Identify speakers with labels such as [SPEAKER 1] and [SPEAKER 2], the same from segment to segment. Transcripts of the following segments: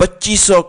[SPEAKER 1] 2500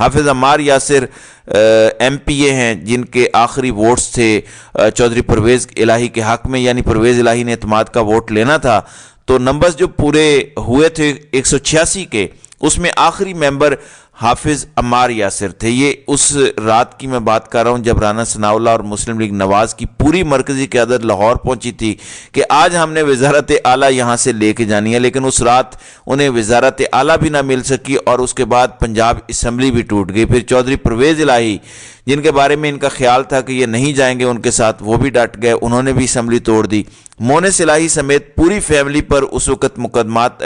[SPEAKER 1] حافظ Ammar Yasir M P اے ہیں جن کے آخری ووٹس تھے چودھری پرویز الہی کے حق میں، یعنی پرویز الہی نے اعتماد کا ووٹ لینا تھا، تو نمبرز جو پورے ہوئے تھے 186 کے، اس میں آخری ممبر حافظ عمار یاسر تھے۔ یہ اس رات کی میں بات کر رہا ہوں جب رانا ثناء اللہ اور مسلم لیگ نواز کی پوری مرکزی قیادت لاہور پہنچی تھی کہ آج ہم نے وزارت اعلیٰ یہاں سے لے کے جانی ہے، لیکن اس رات انہیں وزارت اعلیٰ بھی نہ مل سکی اور اس کے بعد پنجاب اسمبلی بھی ٹوٹ گئی۔ پھر چودھری پرویز الہی جن کے بارے میں ان کا خیال تھا کہ یہ نہیں جائیں گے ان کے ساتھ، وہ بھی ڈٹ گئے، انہوں نے بھی اسمبلی توڑ دی۔ مونس الہی سمیت پوری فیملی پر اس وقت مقدمات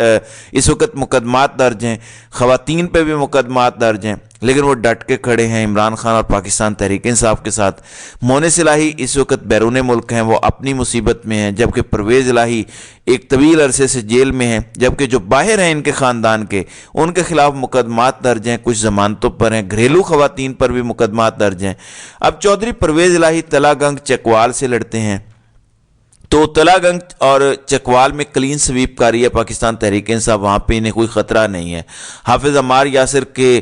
[SPEAKER 1] درج ہیں، خواتین پہ بھی مقدمات درج ہیں، لیکن وہ ڈٹ کے کھڑے ہیں عمران خان اور پاکستان تحریک انصاف کے ساتھ۔ مونس الہی اس وقت بیرون ملک ہیں، وہ اپنی مصیبت میں ہیں، جبکہ پرویز الہی ایک طویل عرصے سے جیل میں ہیں، جبکہ جو باہر ہیں ان کے خاندان کے، ان کے خلاف مقدمات درج ہیں، کچھ ضمانتوں پر ہیں، گھریلو خواتین پر بھی مقدمات درج ہیں۔ اب چودھری پرویز الہی تلا گنگ چکوال سے لڑتے ہیں، تو تلا گنگ اور چکوال میں کلین سویپ کاری ہے پاکستان تحریک انصاف، وہاں پہ انہیں کوئی خطرہ نہیں ہے۔ حافظ عمار یاسر کے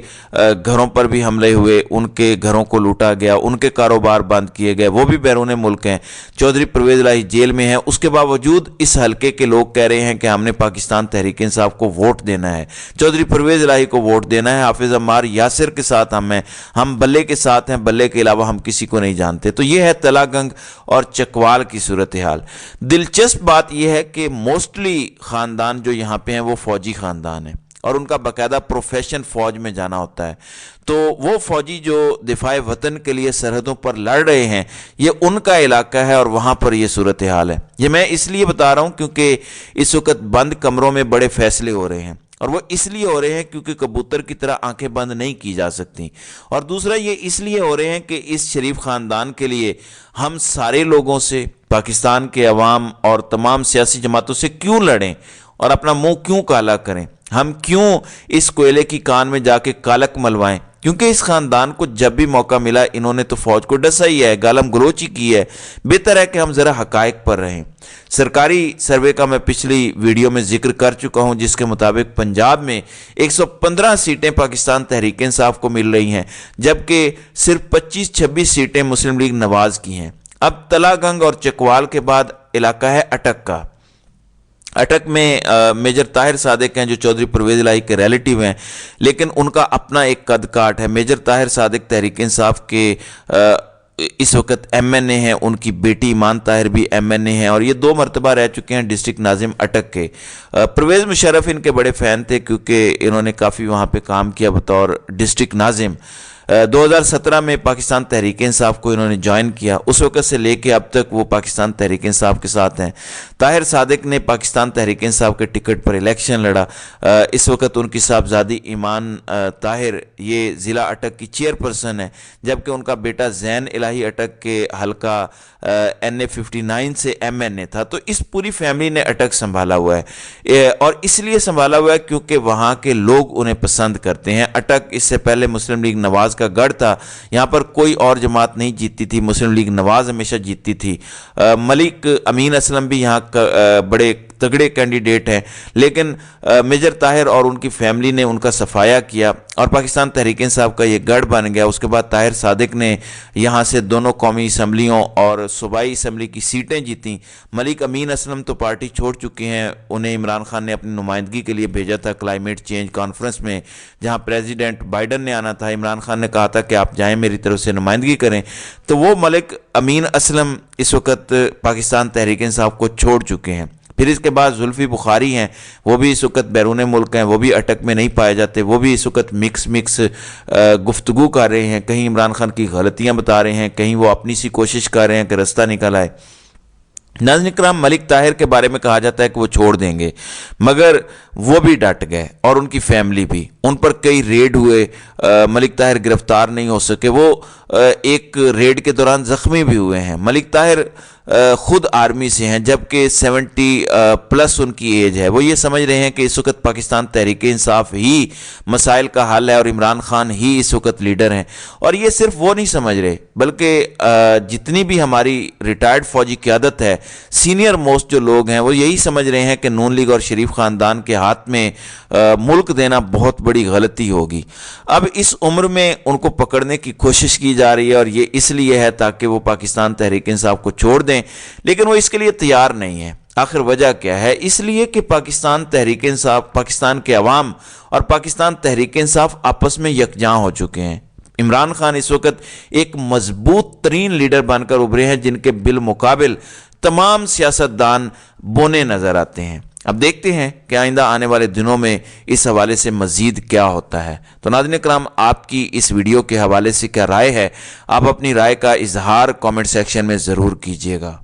[SPEAKER 1] گھروں پر بھی حملے ہوئے، ان کے گھروں کو لوٹا گیا، ان کے کاروبار بند کیے گئے، وہ بھی بیرون ملک ہیں۔ چودھری پرویز الہی جیل میں ہیں، اس کے باوجود اس حلقے کے لوگ کہہ رہے ہیں کہ ہم نے پاکستان تحریک انصاف کو ووٹ دینا ہے، چودھری پرویز الہی کو ووٹ دینا ہے، حافظ عمار یاسر کے ساتھ ہم ہیں، ہم بلے کے ساتھ ہیں، بلے کے علاوہ ہم کسی کو نہیں جانتے۔ تو یہ ہے تلا گنگ اور چکوال کی صورتحال۔ دلچسپ بات یہ ہے کہ موسٹلی خاندان جو یہاں پہ ہیں وہ فوجی خاندان ہیں اور ان کا باقاعدہ پروفیشن فوج میں جانا ہوتا ہے، تو وہ فوجی جو دفاع وطن کے لیے سرحدوں پر لڑ رہے ہیں، یہ ان کا علاقہ ہے اور وہاں پر یہ صورتحال ہے۔ یہ میں اس لیے بتا رہا ہوں کیونکہ اس وقت بند کمروں میں بڑے فیصلے ہو رہے ہیں، اور وہ اس لیے ہو رہے ہیں کیونکہ کبوتر کی طرح آنکھیں بند نہیں کی جا سکتی، اور دوسرا یہ اس لیے ہو رہے ہیں کہ اس شریف خاندان کے لیے ہم سارے لوگوں سے، پاکستان کے عوام اور تمام سیاسی جماعتوں سے کیوں لڑیں اور اپنا منہ کیوں کالا کریں، ہم کیوں اس کوئلے کی کان میں جا کے کالک ملوائیں، کیونکہ اس خاندان کو جب بھی موقع ملا انہوں نے تو فوج کو ڈسا ہی ہے، گالم گلوچی کی ہے۔ بہتر ہے کہ ہم ذرا حقائق پر رہیں۔ سرکاری سروے کا میں پچھلی ویڈیو میں ذکر کر چکا ہوں، جس کے مطابق پنجاب میں 115 سیٹیں پاکستان تحریک انصاف کو مل رہی ہیں، جبکہ صرف 25-26 سیٹیں مسلم لیگ نواز کی ہیں۔ اب تلا گنگ اور چکوال کے بعد علاقہ ہے اٹک کا۔ اٹک میں میجر طاہر صادق ہیں جو چودھری پرویز الہی کے ریلیٹیو ہیں، لیکن ان کا اپنا ایک قد کاٹ ہے۔ میجر طاہر صادق تحریک انصاف کے اس وقت ایم این اے ہیں، ان کی بیٹی ایمان طاہر بھی ایم این اے ہیں، اور یہ 2 مرتبہ رہ چکے ہیں ڈسٹرکٹ ناظم اٹک کے۔ پرویز مشرف ان کے بڑے فین تھے کیونکہ انہوں نے کافی وہاں پہ کام کیا بطور ڈسٹرکٹ ناظم۔ 2017 میں پاکستان تحریک انصاف کو انہوں نے جوائن کیا، اس وقت سے لے کے اب تک وہ پاکستان تحریک انصاف کے ساتھ ہیں۔ طاہر صادق نے پاکستان تحریک انصاف کے ٹکٹ پر الیکشن لڑا، اس وقت ان کی صاحبزادی ایمان طاہر یہ ضلع اٹک کی چیئرپرسن ہے، جبکہ ان کا بیٹا زین الہی اٹک کے حلقہ NA59 سے MNA تھا۔ تو اس پوری فیملی نے اٹک سنبھالا ہوا ہے، اور اس لیے سنبھالا ہوا ہے کیونکہ وہاں کے لوگ انہیں پسند کرتے ہیں۔ اٹک اس سے پہلے مسلم لیگ نواز کا گڑھ تھا، یہاں پر کوئی اور جماعت نہیں جیتی تھی، مسلم لیگ نواز ہمیشہ جیتی تھی۔ ملک امین اسلم بھی یہاں بڑے تگڑے کینڈیڈیٹ ہیں، لیکن میجر طاہر اور ان کی فیملی نے ان کا صفایا کیا اور پاکستان تحریک انصاف کا یہ گڑھ بن گیا۔ اس کے بعد طاہر صادق نے یہاں سے دونوں قومی اسمبلیوں اور صوبائی اسمبلی کی سیٹیں جیتیں۔ ملک امین اسلم تو پارٹی چھوڑ چکے ہیں، انہیں عمران خان نے اپنی نمائندگی کے لیے بھیجا تھا کلائمیٹ چینج کانفرنس میں، جہاں پریزیڈنٹ بائیڈن نے آنا تھا۔ عمران خان نے کہا تھا کہ آپ جائیں میری طرف سے نمائندگی کریں، تو وہ ملک امین اسلم اس وقت پاکستان تحریک انصاف کو چھوڑ چکے ہیں۔ پھر اس کے بعد زلفی بخاری ہیں، وہ بھی اس وقت بیرون ملک ہیں، وہ بھی اٹک میں نہیں پائے جاتے، وہ بھی اس وقت مکس گفتگو کر رہے ہیں، کہیں عمران خان کی غلطیاں بتا رہے ہیں، کہیں وہ اپنی سی کوشش کر رہے ہیں کہ رستہ نکل آئے۔ ناظرین کرام، ملک طاہر کے بارے میں کہا جاتا ہے کہ وہ چھوڑ دیں گے، مگر وہ بھی ڈٹ گئے اور ان کی فیملی بھی، ان پر کئی ریڈ ہوئے، ملک طاہر گرفتار نہیں ہو سکے، وہ ایک ریڈ کے دوران زخمی بھی ہوئے ہیں۔ ملک طاہر خود آرمی سے ہیں جبکہ 70+ ان کی ایج ہے۔ وہ یہ سمجھ رہے ہیں کہ اس وقت پاکستان تحریک انصاف ہی مسائل کا حل ہے اور عمران خان ہی اس وقت لیڈر ہیں۔ اور یہ صرف وہ نہیں سمجھ رہے بلکہ جتنی بھی ہماری ریٹائرڈ فوجی قیادت ہے، سینئر موسٹ جو لوگ ہیں، وہ یہی سمجھ رہے ہیں کہ نون لیگ اور شریف خاندان کے ہاتھ میں ملک دینا بہت بڑی غلطی ہوگی۔ اب اس عمر میں ان کو پکڑنے کی کوشش کی جا رہی ہے اور یہ اس لیے ہے تاکہ وہ پاکستان تحریک انصاف کو چھوڑ دیں، لیکن وہ اس کے لیے تیار نہیں ہے۔ آخر وجہ کیا ہے؟ اس لیے کہ پاکستان تحریک انصاف، پاکستان کے عوام اور پاکستان تحریک انصاف آپس میں یکجاں ہو چکے ہیں۔ عمران خان اس وقت ایک مضبوط ترین لیڈر بن کر ابھرے ہیں جن کے بالمقابل تمام سیاستدان بونے نظر آتے ہیں۔ اب دیکھتے ہیں کہ آئندہ آنے والے دنوں میں اس حوالے سے مزید کیا ہوتا ہے۔ تو ناظرین کرام، آپ کی اس ویڈیو کے حوالے سے کیا رائے ہے؟ آپ اپنی رائے کا اظہار کامنٹ سیکشن میں ضرور کیجیے گا۔